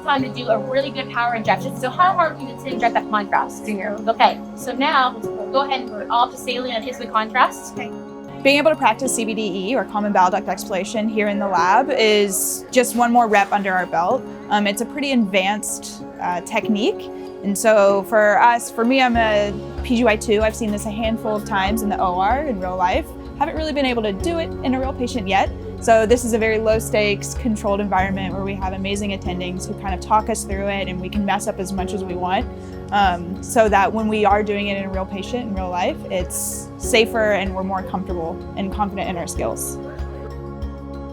time to do a really good power injection. So how hard can you to inject that contrast? Okay, so now go ahead and go off the saline and into the contrast. Okay. Being able to practice CBDE, or common bile duct exploration, here in the lab is just one more rep under our belt. It's a pretty advanced technique. And so for me, I'm a PGY2. I've seen this a handful of times in the OR in real life. Haven't really been able to do it in a real patient yet. So this is a very low stakes, controlled environment where we have amazing attendings who kind of talk us through it, and we can mess up as much as we want. So that when we are doing it in a real patient in real life, it's safer and we're more comfortable and confident in our skills.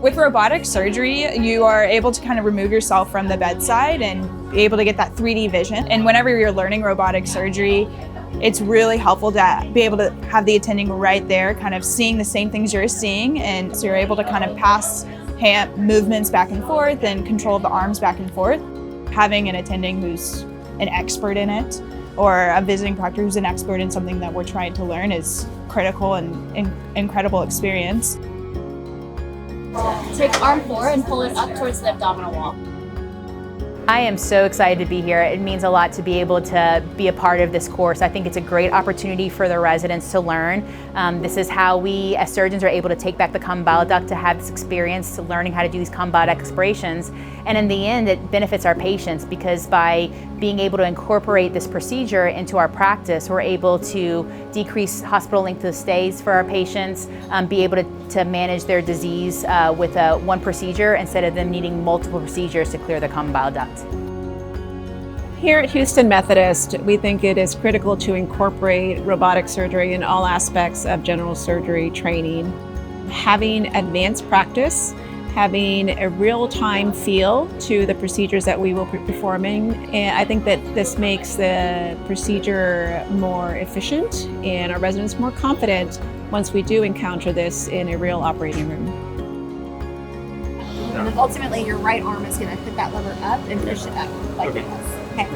With robotic surgery, you are able to kind of remove yourself from the bedside and be able to get that 3D vision. And whenever you're learning robotic surgery, it's really helpful to be able to have the attending right there, kind of seeing the same things you're seeing. And so you're able to kind of pass hand movements back and forth and control the arms back and forth. Having an attending who's an expert in it, or a visiting proctor who's an expert in something that we're trying to learn, is critical and incredible experience. Take arm 4 and pull it up towards the abdominal wall. I am so excited to be here. It means a lot to be able to be a part of this course. I think it's a great opportunity for the residents to learn. This is how we as surgeons are able to take back the common bile duct, to have this experience, to learning how to do these common bile duct explorations. And in the end, it benefits our patients, because by being able to incorporate this procedure into our practice, we're able to decrease hospital length of stays for our patients, be able to manage their disease with one procedure instead of them needing multiple procedures to clear the common bile duct. Here at Houston Methodist, we think it is critical to incorporate robotic surgery in all aspects of general surgery training. Having advanced practice, having a real-time feel to the procedures that we will be performing, and I think that this makes the procedure more efficient and our residents more confident once we do encounter this in a real operating room. And then ultimately your right arm is going to put that lever up and push it up like this. Okay.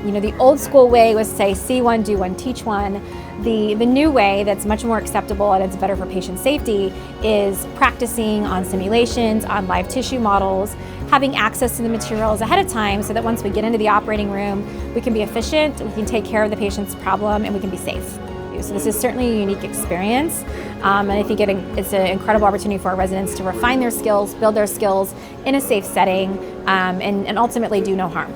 You know, the old school way was say, see one, do one, teach one. The new way that's much more acceptable and it's better for patient safety is practicing on simulations, on live tissue models, having access to the materials ahead of time so that once we get into the operating room, we can be efficient, we can take care of the patient's problem, and we can be safe. So this is certainly a unique experience, and I think it's an incredible opportunity for our residents to refine their skills, build their skills in a safe setting, and ultimately do no harm.